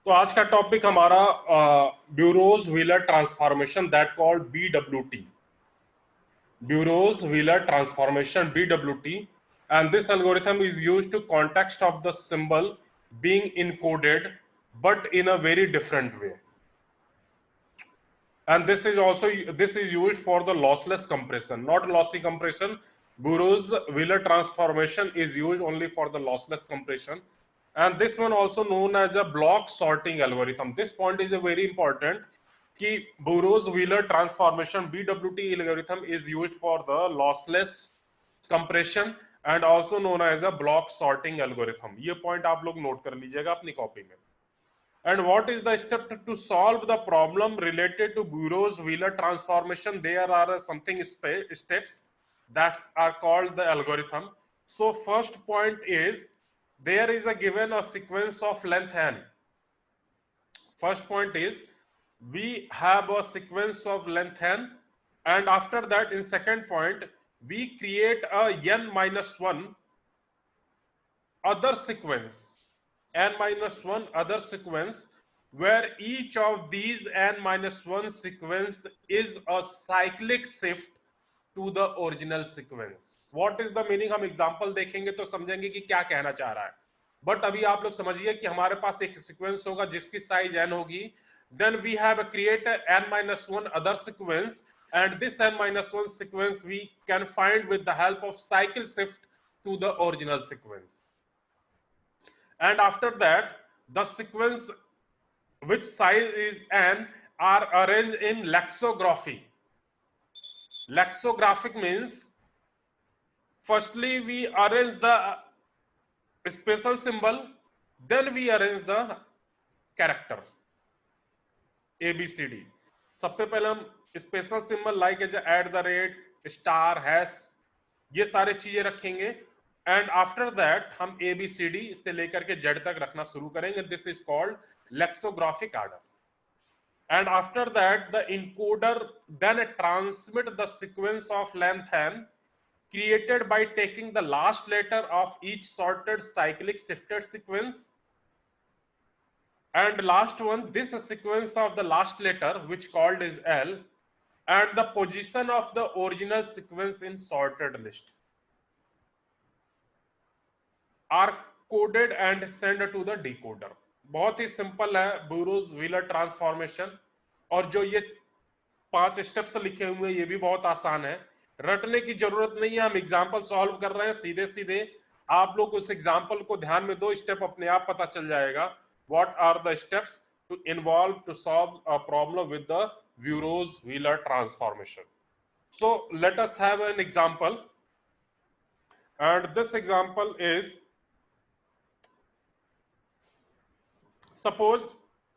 तो आज का टॉपिक हमारा bureaus wheeler transformation that called BWT. Bureau's Wheeler transformation BWT, and this algorithm is used to context of the symbol being encoded but in a very different way. And this is used for the lossless compression, not lossy compression. Bureau's Wheeler transformation is used only for the lossless compression, and this one also known as a block sorting algorithm. This point is a very important कि Burroughs Wheeler transformation BWT algorithm is used for the lossless compression and also known as a block sorting algorithm. ये point आप लोग note कर लीजिएगा अपनी copy में. And what is the step to solve the problem related to Burroughs Wheeler transformation? There are something steps that are called the algorithm. So first point is there is a given a sequence of length n. First point is we have a sequence of length n, and after that in second point we create a n minus 1 other sequence, n minus 1 other sequence, where each of these n minus 1 sequence is a cyclic shift to the original sequence. What is the meaning? हम example देखेंगे तो समझेंगे कि क्या कहना चाह रहा है. बट अभी आप लोग समझिए कि हमारे पास एक सीक्वेंस होगा जिसकी साइज n होगी. Then we have created n minus 1 other sequence, and this n minus 1 sequence we can find with the help of cycle shift to the original sequence. And after that the sequence which size is n are arranged in lexicography. Lexicographic means firstly we arrange the special symbol, then we arrange the character ABCD. सबसे पहले हम special symbol like as at the rate, star, hash, ये सारे चीजें रखेंगे. And after that हम ABCD से लेकर के Z तक रखना शुरू करेंगे. This is called lexicographic order. And after that the encoder then transmit the sequence of length n created by taking the last letter of each sorted cyclic shifted sequence, and last one this sequence of the last letter which called is L, and the position of the original sequence in sorted list are coded and sent to the decoder. बहुत ही simple है Burroughs Wheeler transformation, और जो ये 5 steps लिखे हुए हैं ये भी बहुत आसान है, रटने की जरूरत नहीं है. हम एग्जांपल सॉल्व कर रहे हैं सीधे सीधे. आप लोग उस एग्जांपल को ध्यान में दो, स्टेप अपने आप पता चल जाएगा. What are the steps to involve to solve a problem with the Burroughs Wheeler transformation. So let us have an example, and this example is, suppose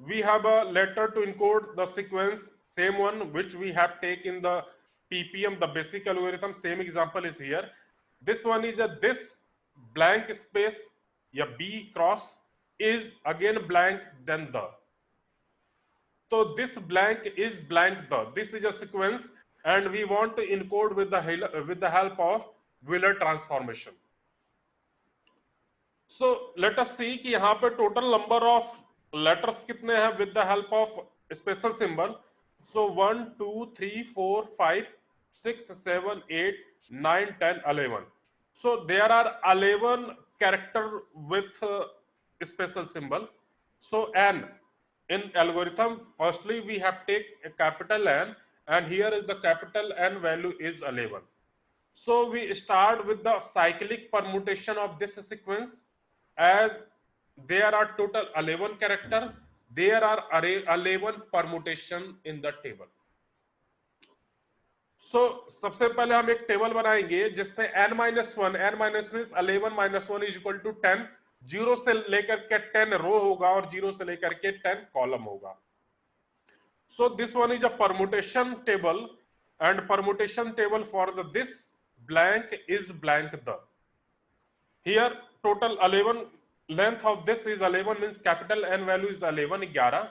we have a letter to encode the sequence, same one which we have taken the PPM, the basic algorithm. Same example is here. This one is a this blank space, या B cross is again blank, then the. So this blank is blank the. This is a sequence, and we want to encode with the help of Wheeler transformation. So let us see कि यहाँ पे total number of letters कितने हैं with the help of special symbol. So 1 2 3 4 5 6 7 8 9 10 11. So there are 11 character with special symbol. So n in algorithm, firstly we have take a capital N, and here is the capital N value is 11. So we start with the cyclic permutation of this sequence, as there are total 11 character, there are 11 permutation in the table. So सबसे पहले हम एक table बनाएंगे जिसमें n minus 1, n minus means 11 minus 1 is equal to 10, 0 से लेकर के 10 रो होगा और 0 से लेकर के 10 कॉलम होगा. So this one is a permutation table, and permutation table for the this blank is blank the. Here total 11, length of this is 11 means capital N value is 11, 11.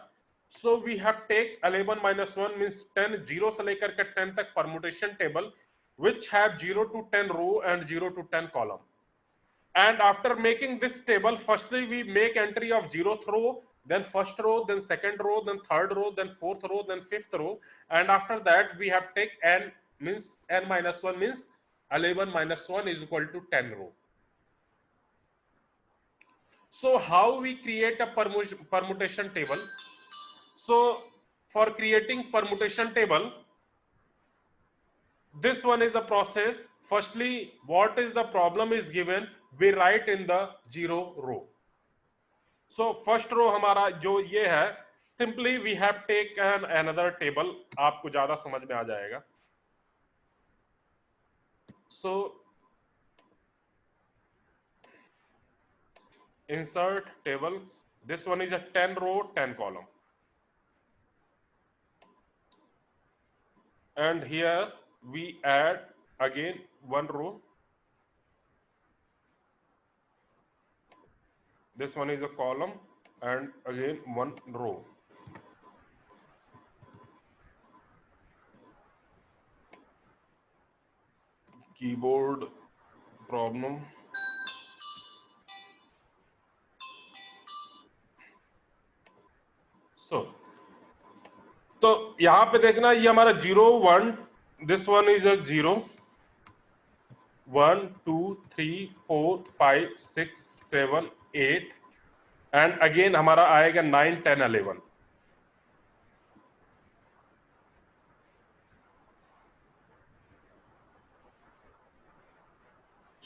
So we have take 11 minus 1 means 10, 0 से लेकर के 10 तक permutation table which have 0 to 10 row and 0 to 10 column. And after making this table, firstly we make entry of 0th row, then first row, then second row, then third row, then fourth row, then fifth row, and after that we have take n means n minus 1 means 11 minus 1 is equal to 10 row. So how we create a permutation table? So for creating permutation table, this one is the process. Firstly, what is the problem is given, we write in the 0 row. So first row हमारा जो ये है, simply we have taken another table, आपको ज्यादा समझ में आ जाएगा. So insert table, this one is a 10 row 10 column, and here we add again one row. This one is a column and again one row. Keyboard problem. तो यहां पे देखना, ये हमारा 0 1, this one is a 0 1 2 3 4 5 6 7 8 and again हमारा आएगा 9 10 11.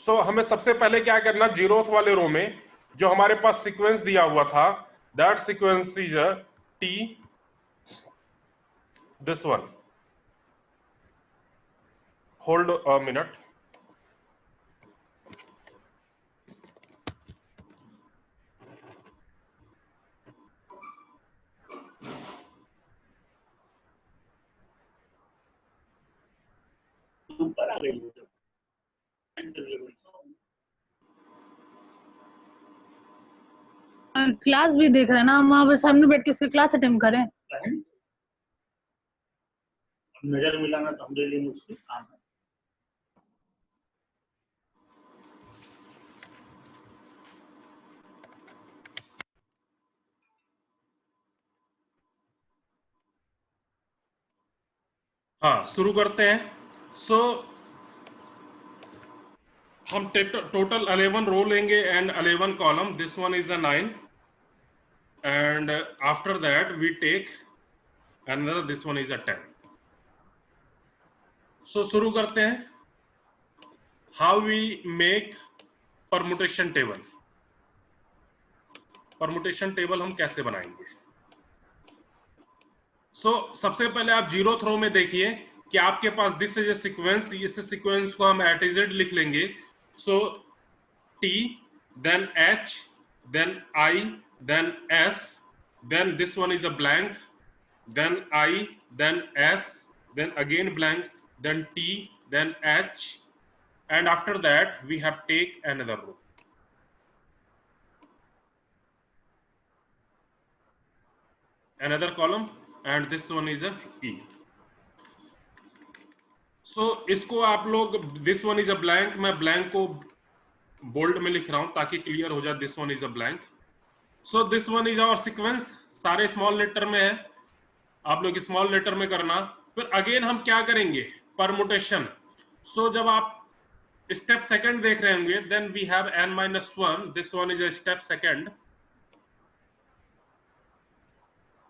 सो हमें सबसे पहले क्या करना, 0th वाले रो में जो हमारे पास सीक्वेंस दिया हुआ था, that sequence is T, this one. Hold a minute. ऊपर आ गई क्लास भी देख रहे हैं ना, हम वहां पे सामने बैठ के इसकी क्लास अटेंड करें. नजर मिलाना तो हमारे लिए मुश्किल काम है. हाँ, शुरू करते हैं. सो हम टोटल 11 रो लेंगे and 11 column. This one is a 9 and after that we take another, this one is a 10. So शुरू करते हैं. How we make permutation table. permutation table हम कैसे बनाएंगे? So सबसे पहले आप 0th रो में देखिए कि आपके पास दिस इज अ सीक्वेंस. इस सीक्वेंस को हम एट इज लिख लेंगे. सो T, then H, then I, then S, then this one is a blank, then I, then S, then again blank, then T, then H, and after that we have take another row. Another column, and this one is a E. So इसको आप लोग, this one is a blank, मैं blank को bold में लिख रहा हूं ताकि क्लियर हो जाए. This one is a blank. So this one is our sequence. सारे स्मॉल लेटर में है, आप लोग स्मॉल लेटर में करना. फिर अगेन हम क्या करेंगे, परमुटेशन. सो जब आप स्टेप सेकंड देख रहे होंगे, then we have n-1. This one is a step second,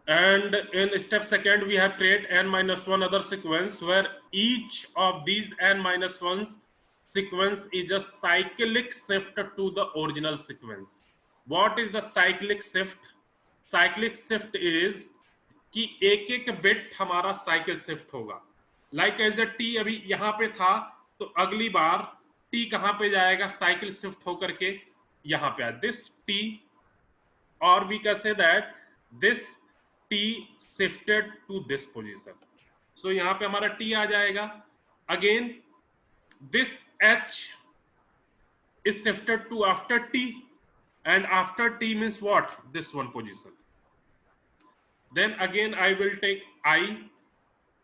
and in step second we have create n-1 other sequence where each of these n-1s sequence is a cyclic shift to the original sequence. What is the cyclic shift? Cyclic shift is कि एक एक bit हमारा cycle shift होगा. Like as A T अभी यहां पे था, तो अगली बार टी कहां पे जाएगा, साइकिल शिफ्ट होकर के यहां पे. दिस टी, और we can say that this T shifted to this position. So यहां पे हमारा T आ जाएगा. Again this H is shifted to after T, and after T means what, this one position. Then again I will take I,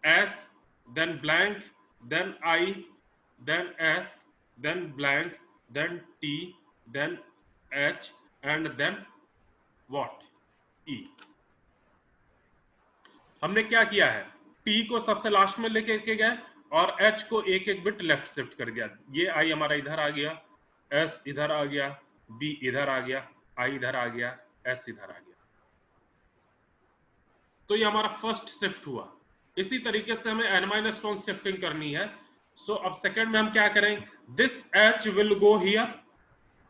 S, then blank, then I, then S, then blank, then T, then H, and then what, ई। हमने क्या किया है, T को सबसे last में लेके के गए और एच को एक एक बिट लेफ्ट शिफ्ट कर दिया। ये आई हमारा इधर आ गया, एस इधर आ गया, बी इधर आ गया, आई इधर आ गया, एस इधर आ गया। तो ये हमारा फर्स्ट शिफ्ट हुआ। इसी तरीके से हमें n-1 शिफ्टिंग करनी है। सो अब सेकंड में हम क्या करें, this H will go here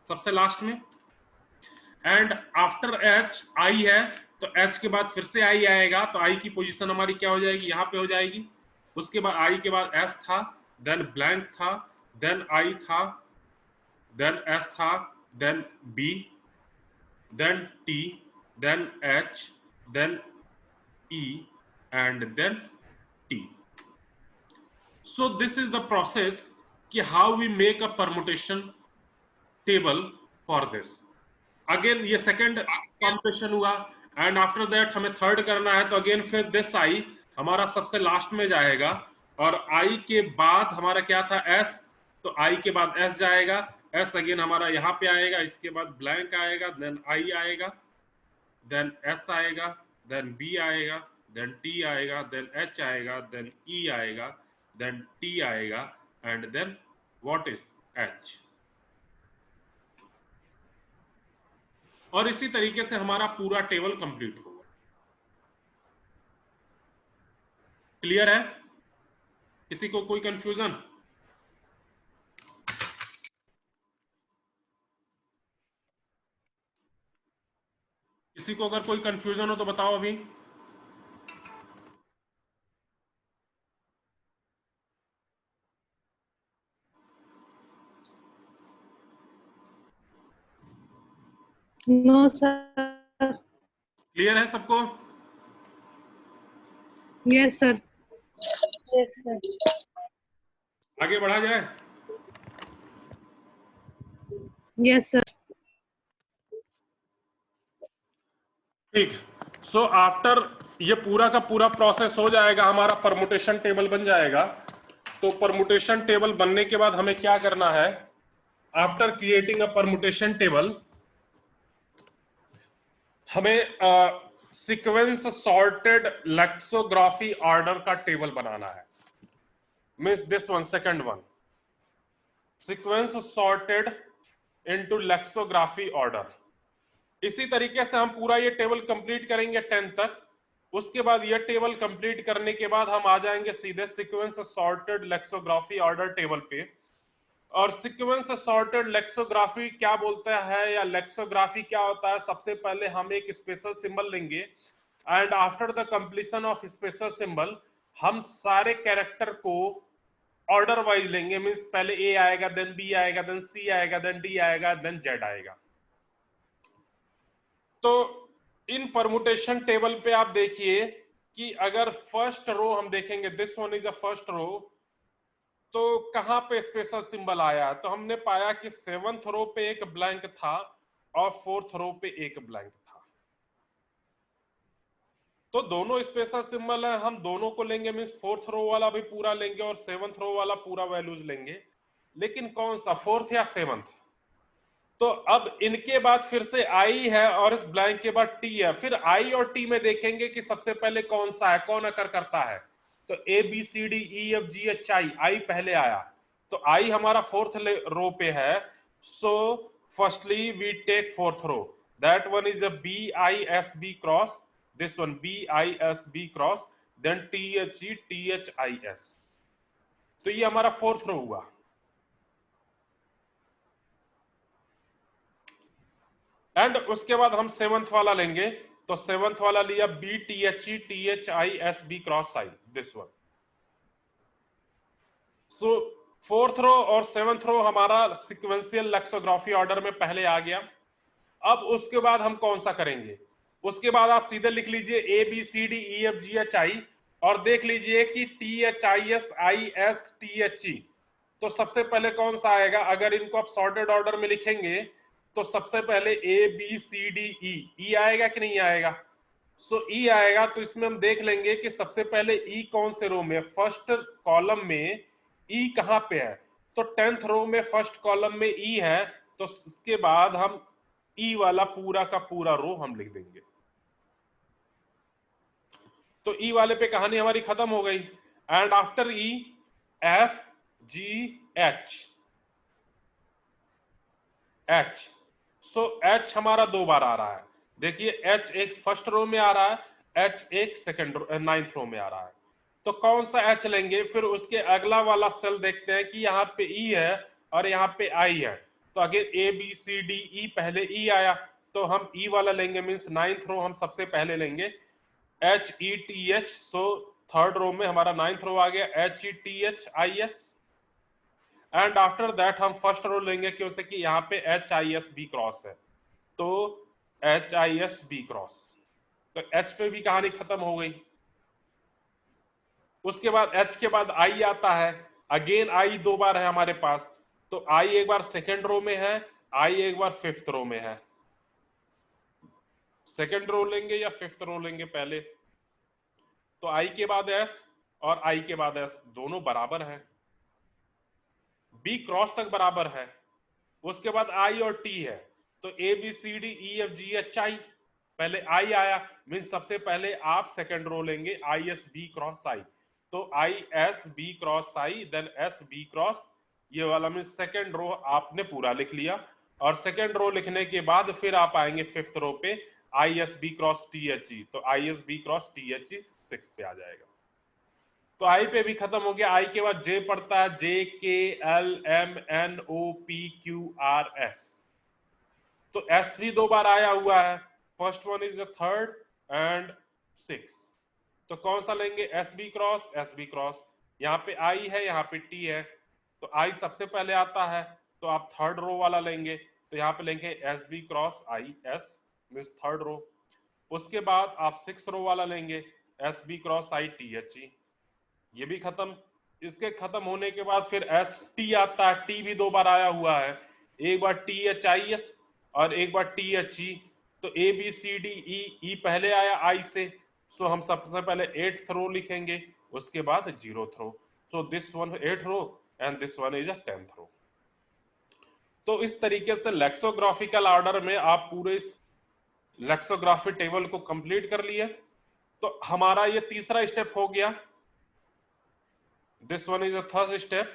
सबसे लास्ट में, एंड आफ्टर एच आई है तो एच के बाद फिर से आई आएगा, तो आई की पोजीशन हमारी क्या हो जाएगी, यहां पे हो जाएगी। उसके बाद आई के बाद एस था, देन ब्लैंक था, देन आई था, देन एस था, then B, then T, then H, then E and then T. So this is the process कि how we make a permutation table for this. Again ये second computation हुआ and after that हमें third करना है, तो again फिर this I हमारा सबसे last में जाएगा और I के बाद हमारा क्या था S, तो I के बाद S जाएगा, S again हमारा यहाँ पे आएगा, इसके बाद blank आएगा, then I आएगा, then S आएगा, then B आएगा, then T आएगा, then H आएगा, then E आएगा, then T आएगा, and then what is H। और इसी तरीके से हमारा पूरा टेबल कंप्लीट होगा। क्लियर है? किसी को कोई कंफ्यूजन? किसी को अगर कोई कंफ्यूजन हो तो बताओ अभी। No sir. क्लियर है सबको? Yes sir. Yes sir. आगे बढ़ा जाए? Yes sir. ठीक। सो आफ्टर ये पूरा का पूरा प्रोसेस हो जाएगा, हमारा परमुटेशन टेबल बन जाएगा। तो परमुटेशन टेबल बनने के बाद हमें क्या करना है, after creating a permutation table हमें सीक्वेंस सॉर्टेड लेक्सोग्राफी ऑर्डर का टेबल बनाना है। Means this one, second one, sequence sorted into lexicography order. इसी तरीके से हम पूरा ये टेबल कंप्लीट करेंगे 10 तक। उसके बाद ये टेबल कंप्लीट करने के बाद हम आ जाएंगे सीधे sequence sorted lexicography order table पे। और सीक्वेंस सॉर्टेड लेक्सोग्राफी क्या बोलता है या लेक्सोग्राफी क्या होता है, सबसे पहले हम एक स्पेशल सिंबल लेंगे and after the completion of special symbol हम सारे कैरेक्टर को ऑर्डर वाइज लेंगे। मींस पहले ए आएगा, देन बी आएगा, देन सी आएगा, देन डी आएगा, देन जेड आएगा। तो इन परमुटेशन टेबल पे आप देखिए कि अगर फर्स्ट रो हम देखेंगे, this one is a first row, तो कहां पे स्पेशल सिंबल आया, तो हमने पाया कि 7th रो पे एक ब्लैंक था और 4th रो पे एक ब्लैंक था। तो दोनों स्पेशल सिंबल है, हम दोनों को लेंगे। मींस 4th रो वाला भी पूरा लेंगे और 7th रो वाला पूरा वैल्यूज लेंगे। लेकिन कौन सा, 4th या 7th? तो अब इनके बाद फिर से आई है और इस ब्लैंक के बाद टी है। फिर आई और टी में देखेंगे कि सबसे पहले कौन सा है, कौन अकर करता है। तो A B C D E F G H I पहले आया, तो आई हमारा 4th रो पे है। So firstly we take 4th row, that one is a B I S B cross, this one B I S B cross, then T H I S. तो ये हमारा 4th रो हुआ। And उसके बाद हम 7th वाला लेंगे, तो 7th वाला लिया B T H I S B cross I, this one. So 4th row और 7th रो हमारा सिक्वेंशियल लेक्सोग्राफी ऑर्डर में पहले आ गया। अब उसके बाद हम कौन सा करेंगे, उसके बाद आप सीधे लिख लीजिए A B C D E F G H I और देख लीजिए कि T H I S T H E. तो सबसे पहले कौन सा आएगा, अगर इनको आप सॉर्टेड ऑर्डर में लिखेंगे तो सबसे पहले ए बी सी डी ई आएगा कि नहीं आएगा। सो ई आएगा। तो इसमें हम देख लेंगे कि सबसे पहले ई कौन से रो में, फर्स्ट कॉलम में ई कहां पे है, तो 10th रो में फर्स्ट कॉलम में ई है। तो इसके बाद हम ई वाला पूरा का पूरा रो हम लिख देंगे। तो ई वाले पे कहानी हमारी खत्म हो गई। And after E F G H H. So H हमारा 2 बार आ रहा है। देखिए एच एक फर्स्ट रो में आ रहा है, एच एक सेकंड नाइन्थ रो में आ रहा है। तो कौन सा एच लेंगे, फिर उसके अगला वाला सेल देखते हैं कि यहाँ पे ई है और यहाँ पे आई है। तो अगर ए बी सी डी ई, पहले ई आया तो हम ई वाला लेंगे, मीन्स नाइन्थ रो हम सबसे पहले लेंगे, H E T H. So third row में हमारा नाइन्थ रो आ गया, H E T H I S. And after that हम फर्स्ट रो लेंगे क्योंकि कि यहाँ पे H I S B cross है, तो H I S B cross. तो एच पे भी कहानी खत्म हो गई। उसके बाद एच के बाद आई आता है, अगेन आई 2 बार है हमारे पास, तो आई एक बार सेकेंड रो में है, आई एक बार फिफ्थ रो में है। सेकेंड रो लेंगे या फिफ्थ रो लेंगे पहले, तो आई के बाद एस और आई के बाद एस दोनों बराबर है, बी क्रॉस तक बराबर है। उसके बाद आई और टी है, तो A B C D E F G H I, पहले आई आया, मीन्स सबसे पहले आप सेकेंड रो लेंगे I S B cross I, तो I S B cross I then S B cross, ये वाला मीन्स सेकेंड रो आपने पूरा लिख लिया। और सेकेंड रो लिखने के बाद फिर आप आएंगे फिफ्थ रो पे, I S B cross T H G, तो I S B cross T H G 6 पे आ जाएगा। तो आई पे भी खत्म हो गया। आई के बाद जे पड़ता है, J K L M N O P Q R S, तो एस भी 2 बार आया हुआ है, first one is the third and 6। तो कौन सा लेंगे, एस बी क्रॉस, यहाँ पे आई है यहाँ पे टी है, तो आई सबसे पहले आता है, तो आप थर्ड रो वाला लेंगे, तो यहाँ पे लेंगे S B cross I S means third row. उसके बाद आप 6th रो वाला लेंगे, S B cross I T H E, ये भी खत्म। इसके खत्म होने के बाद फिर एस टी आता है, टी भी 2 बार आया हुआ है, एक बार टी एच आई एस और एक बार टी एच ई, तो ए बी सी डी ई, ई पहले आया आई से, सो हम सबसे पहले 8th रो लिखेंगे, उसके बाद 0th row, so this one 8th row and this one is a 10th row. तो इस तरीके से लेक्सोग्राफिकल ऑर्डर में आप पूरे इस लेक्सोग्राफी टेबल को कंप्लीट कर लिए। तो हमारा ये तीसरा स्टेप हो गया, this one is a third step,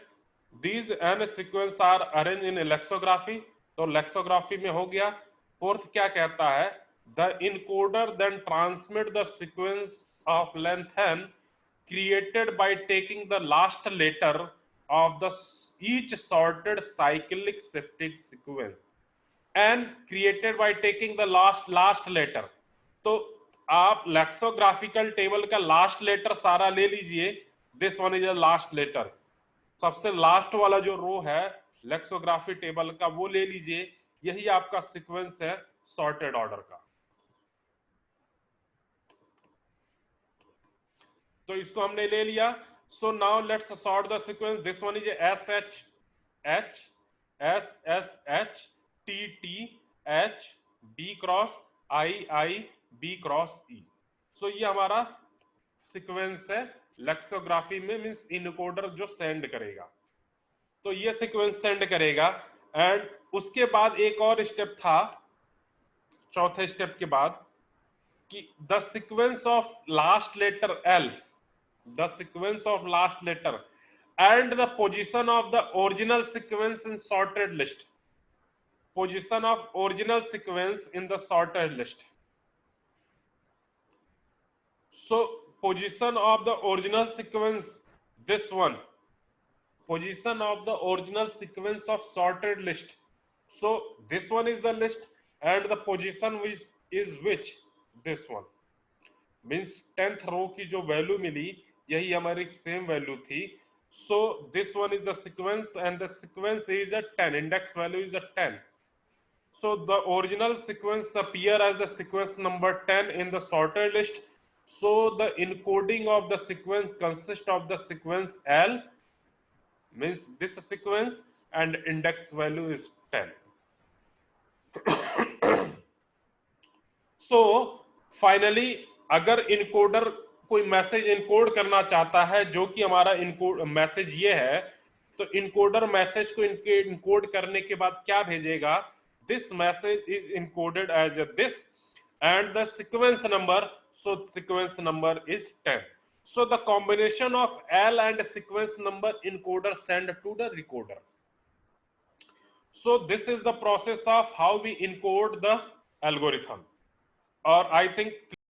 these n sequence are arranged in lexicography, तो lexicography में हो गया। फोर्थ क्या कहता है, the encoder then transmit the sequence of length n created by taking the last letter of the each sorted cyclic shifted sequence and created by taking the last letter। तो आप lexicographical table का last letter सारा ले लीजिए, this one is a last letter, सबसे last वाला जो रो है लेक्सोग्राफी टेबल का वो ले लीजिए, यही आपका सीक्वेंस है सॉर्टेड ऑर्डर का। तो इसको हमने ले लिया। So now let's sort the sequence, this one is S H H S S H T T H B cross I I B cross E. So ये हमारा सीक्वेंस है लेक्सोग्राफी में, मींस इनकोडर जो सेंड करेगा, तो ये सीक्वेंस सेंड करेगा। And उसके बाद एक और स्टेप था, चौथे स्टेप के बाद, कि the sequence of last letter L, the sequence of last letter and the position of the original sequence in sorted list, position of original sequence in the sorted list. So position of the original sequence, this one, position of the original sequence of sorted list. So this one is the list and the position which is which, this one, means 10th row की जो value मिली यही हमारी same value थी। So this one is the sequence and the sequence is a 10, index value is a 10. So the original sequence appear as the sequence number 10 in the sorted list. So the encoding of the sequence consists of the sequence L, means this sequence, and index value is 10. So finally अगर encoder कोई message encode करना चाहता है, जो कि हमारा encode message ये है, तो इनकोडर मैसेज को इनकोड करने के बाद क्या भेजेगा, this message is encoded as this and the sequence number, So sequence number is 10. So the combination of L and sequence number encoder send to the recorder. So this is the process of how we encode the algorithm, or I think